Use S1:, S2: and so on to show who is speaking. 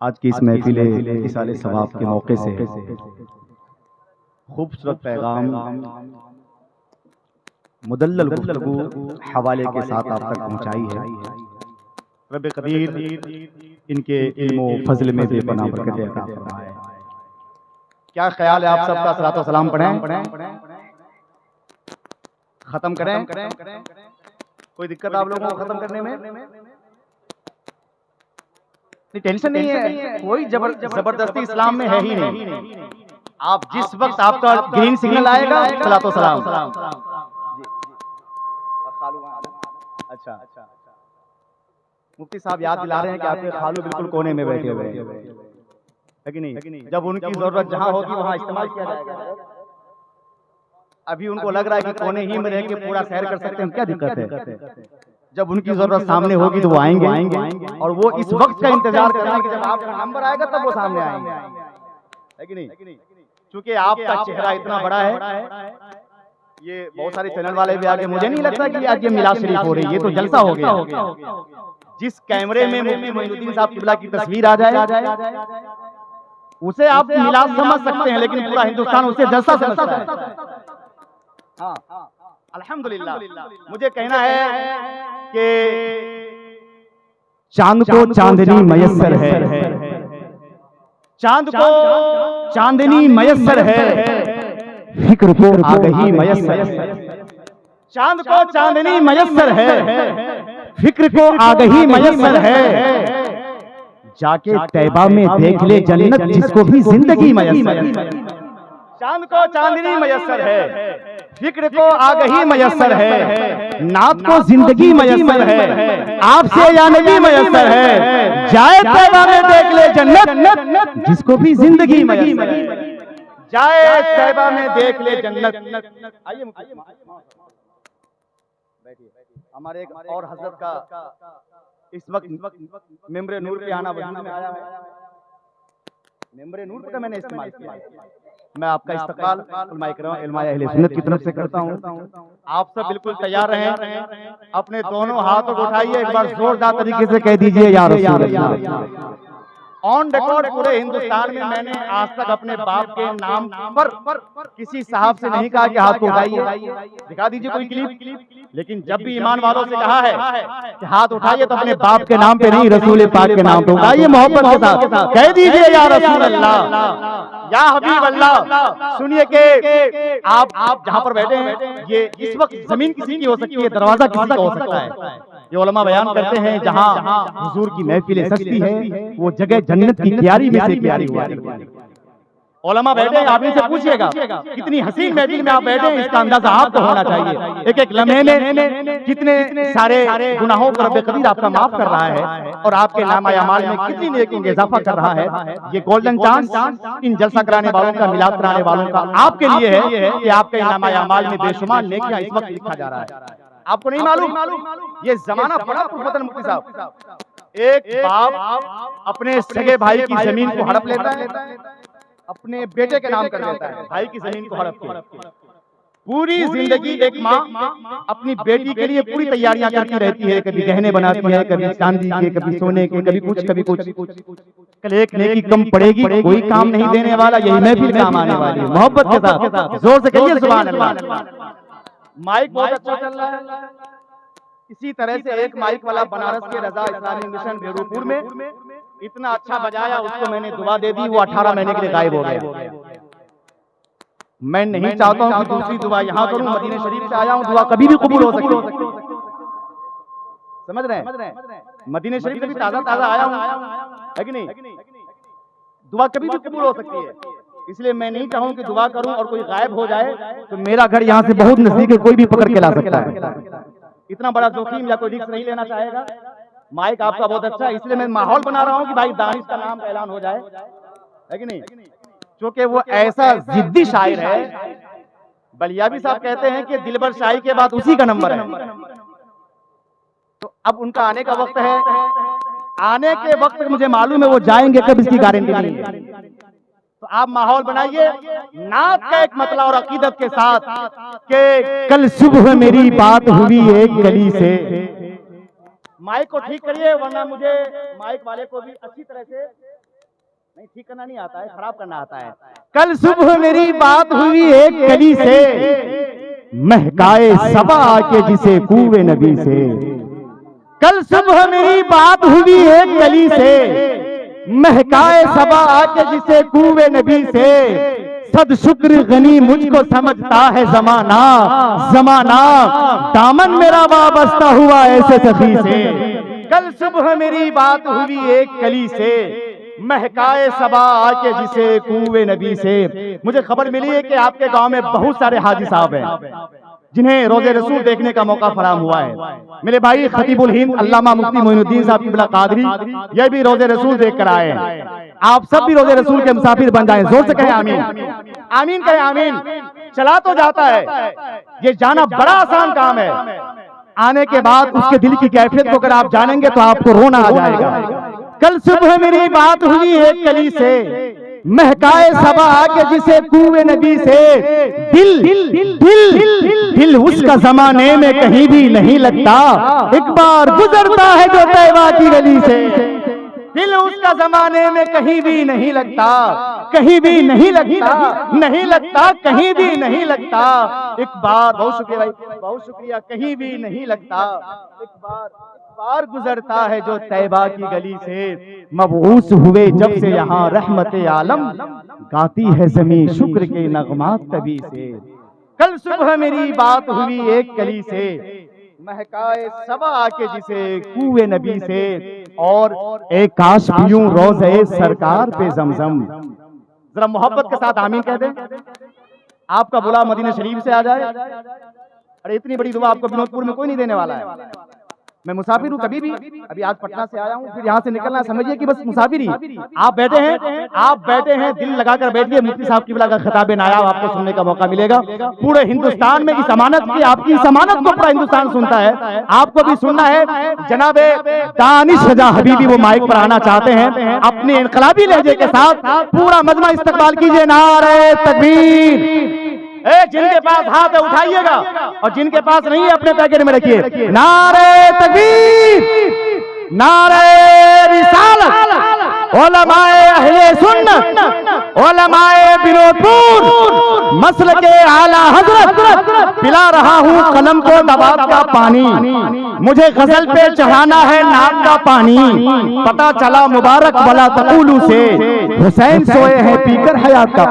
S1: आज की इस महफिल इसाले सवाब के मौके से खूबसूरत पैगाम मुदल्लल गुफ्तगू हवाले के साथ आप तक पहुंचाई है। रब कदीर इनके इल्म व फज़ल में बेपनाह बरकत अता फरमाए। क्या ख्याल है आप सबका? सलात व सलाम पढ़ें, खत्म करें। कोई दिक्कत आप लोगों को खत्म करने में? टेंशन नहीं है, कोई जबरदस्ती इस्लाम में है ही नहीं। आप जिस वक्त आपका ग्रीन सिग्नल आएगा सलात व सलाम। अच्छा, मुफ्ती साहब याद दिला रहे हैं कि आपके खालू बिल्कुल कोने में बैठे हुए हैं, है कि नहीं? जब उनकी जरूरत जहां होगी वहां इस्तेमाल किया जाएगा। अभी उनको लग रहा है कि कोने ही में रह के पूरा सैर कर सकते हैं, क्या दिक्कत है? जब उनकी जरूरत सामने होगी तो वो आएंगे और वो इस वक्त का इंतजार कर रहे हैं कि जब आपका नंबर आएगा तब वो सामने आएंगे, है कि नहीं? क्योंकि आपका चेहरा इतना बड़ा है, ये बहुत सारे चैनल वाले भी आगे, मुझे नहीं लगता कि आज ये मिलाद शरीफ हो रही है, ये तो जलसा हो गया। जिस कैमरे में मुफ्ती मोइनुद्दीन साहब किबला की तस्वीर आ जाए उसे आप मिलाद समझ सकते हैं, लेकिन पूरा हिंदुस्तान उसे जलसा समझता है। हाँ, अल्हम्दुलिल्लाह। मुझे कहना है कि चांद को चांदनी मयस्सर है, चांद को चांदनी मयस्सर है, फिक्र को आगही मयस्सर है। चांद को चांदनी मयस्सर है, फिक्र को आगही मयस्सर है, जाके तैबा में देख ले जन्नत जिसको भी जिंदगी मयस्सर है। चांद को चांदनी मयस्सर है, फिक्र को आगही मयस्सर है, नात को जिंदगी मयस्सर है, आपसे या नबी मयस्सर है, जाए तैबा में देख ले जन्नत जिसको भी जिंदगी मयस्सर है, जाए तैबा में देख ले जन्नत। आइए बैठिए। हमारे एक और हजरत का इस वक्त मेम्बरे नूर पे आना वजूद में आया है। मेम्बरे नूर का मैंने इस्तेमाल किया। मैं आपका इस्तकबाल उलमाए अहले सुन्नत की तरफ से करता हूँ। आप सब बिल्कुल तैयार रहें, अपने दोनों हाथों को उठाइए, एक बार जोरदार तरीके से कह दीजिए या रसूल अल्लाह। ऑन रिकॉर्ड पूरे हिंदुस्तान में मैंने आज तक अपने बाप के नाम पर किसी साहब से नहीं कहा कि हाथ को उठाइए, दिखा दीजिए कोई क्लिप। लेकिन जब भी ईमान वालों से कहा है कि हाथ उठाइए तो अपने बाप के नाम पे नहीं, रसूल पाक के नाम पे उठाइए, मोहब्बत के साथ कह दीजिए या रसूल अल्लाह, या हबीब अल्लाह। सुनिए कि आप जहां पर बैठे हैं, ये इस वक्त जमीन किसी की हो सकती है, दरवाजा किसी का हो सकता है। ये उलमा बयान करते हैं जहां हुजूर की महफिलें सजती है वो जगह जन्नत की क्यारी में से क्यारी हुआ करती है। उलमा बैठे, आप इनसे पूछिएगा कितनी हसीन महफिल में आप बैठे हैं, इसका अंदाजा आपको होना चाहिए। एक एक लम्हे में कितने सारे गुनाहों को रब कदीर आपका माफ कर रहा है और आपके नामा अमाल में कितनी नेकी में इजाफा कर रहा है। ये गोल्डन चांस इन जलसा कराने वालों का, मिलाद कराने वालों का आपके लिए है कि आपके नामा अमाल में बेशुमार नेकियां इस वक्त लिखा जा रहा है। आपको नहीं मालूम, ये जमाना बड़ा पुरखतरन मुफ्ती साहब। एक बाप अपने सगे भाई की जमीन को हड़प लेता है, अपने बेटे के नाम कर देता है, भाई की जमीन को हड़प के। पूरी जिंदगी एक माँ अपनी बेटी के लिए पूरी तैयारियां करती रहती है, कभी गहने बनाती है, कभी चांदी के, कभी सोने के, कभी कुछ कभी कुछ। कल एक नेकी कम पड़ेगी, कोई काम नहीं देने वाला, यही महफिल काम आने वाली है। मोहब्बत के साथ जोर से कहिए सुभान अल्लाह। माइक बहुत अच्छा चल रहा है। इसी तरह से एक माइक वाला बनारस के रजा इस्लामी मिशन बेरूपुर में इतना अच्छा बजाया, उसको मैंने दुआ दे दी, वो 18 महीने के लिए गायब हो गया। मैं नहीं चाहता हूं कि दूसरी दुआ यहां करूं, मदीने शरीफ से आया हूं, दुआ कभी भी कबूल हो सकती है। समझ रहे हैं? मदीने शरीफ से भी ताजा ताजा आया हूं, है कि नहीं? दुआ कभी भी कबूल हो सकती है, इसलिए मैं नहीं चाहूं कि दुआ करूं और कोई गायब हो जाए तो मेरा घर यहां से बहुत नजदीक है, कोई भी पकड़ के ला सकता है। इतना बड़ा जोखिम या कोई रिस्क नहीं लेना चाहेगा। माइक आपका बहुत अच्छा है, इसलिए मैं माहौल बना रहा हूं कि भाई दानिश का नाम का ऐलान हो जाए, है कि नहीं? क्योंकि वो ऐसा जिद्दी शायर है। बलियाबी साहब कहते हैं कि दिलबर शाही के बाद उसी का नंबर है। तो अब उनका आने का वक्त है, आने के वक्त मुझे मालूम है वो जाएंगे कब, इसकी गारंटी नहीं है। तो आप माहौल बनाइए नात का एक मतला और अकीदत के साथ कि कल सुबह मेरी बात हुई एक गली से, माइक को ठीक करिए, वरना मुझे माइक वाले को भी अच्छी तरह से नहीं ठीक करना नहीं आता है, खराब करना आता है। कल सुबह मेरी बात हुई एक कली से, महकाए सबा आके जिसे कुएं नबी से। कल सुबह मेरी बात हुई एक कली से, महकाए सबा आके जिसे कुएं नबी से। सद शुक्र गनी मुझको समझता है जमाना, जमाना दामन मेरा वाबस्ता हुआ ऐसे सखी से। कल सुबह मेरी बात हुई एक कली से, महकाए सबा आके जिसे कुएं नबी से। मुझे खबर मिली है कि आपके गांव में बहुत सारे हाजी साहब हैं जिन्हें रोजे रसूल देखने का मौका फराहम हुआ है। मेरे भाई खतीबुल हिंद अल्लामा मुफ्ती मोइनुद्दीन साहब की बिला कादरी ये भी रोजे रसूल देख कर आए हैं। आप सब भी रोजे रसूल के मुसाफिर बन जाएं। जोर से कहें आमीन, आमीन कहें आमीन। चला तो जाता है, ये जाना बड़ा आसान काम है। आने के बाद उसके दिल की कैफियत को अगर आप जानेंगे तो आपको रोना आ जाएगा। कल सुबह मेरी बात हुई एक कली से, महकाए सबा आके जिसे कुएं नबी से। दिल दिल दिल दिल उसका जमाने में कहीं भी नहीं लगता, एक बार गुजरता है जो तैबा की गली से। दिल उसका जमाने में कहीं भी नहीं लगता, कहीं भी नहीं लगता, नहीं लगता, कहीं भी नहीं लगता। एक बार, बहुत शुक्रिया भाई, बहुत शुक्रिया, कहीं भी नहीं लगता। एक बार गुजरता है जो तैबा की गली से। मबऊस हुए जब से यहाँ रहमत आलम, गाती है जमीन शुक्र के नगमात तभी से। कल सुबह मेरी बात हुई एक कली से, महकाए सबा आके जिसे कुएं नबी से। और एक काश पीऊं रोज़े सरकार पे जमजम। जरा मोहब्बत के साथ आमीन कह दें। आपका बुला मदीना शरीफ से आ जाए। अरे इतनी बड़ी दुआ आपको विनोदपुर में कोई नहीं देने वाला है। मैं मुसाफिर हूँ, कभी भी अभी आज पटना से आया हूँ, फिर यहाँ से निकलना, समझिए कि बस मुसाफिर ही। आप बैठे हैं, दिल लगाकर बैठिए। मुफ्ती साहब की बिला का खिताब नायाब आपको सुनने का मौका मिलेगा। पूरे हिंदुस्तान में इस अमानत की, आपकी इस अमानत को पूरा हिंदुस्तान सुनता है, आपको भी सुनना है। जनाबे दानिश रजा हबीबी वो माइक पर आना चाहते हैं, अपने इनकलाबी लहजे के साथ पूरा मजमा इस्तकबाल कीजिए। नारे तकबीर। जिनके पास हाथ है उठाइएगा, और जिनके पास नहीं है अपने पैकेट में रखिए। नारे तकबीर, नारे रिसालत, उलमाए अहले सुन्नत, उलमाए विनोदपुर, मसलके आला हजरत। पिला रहा हूँ कलम को नवाब का पानी, मुझे गजल पे चढ़ाना है नाक का पानी। पता चला मुबारक वाला तकूलू से, हुसैन सोए हैं पीकर हयात का।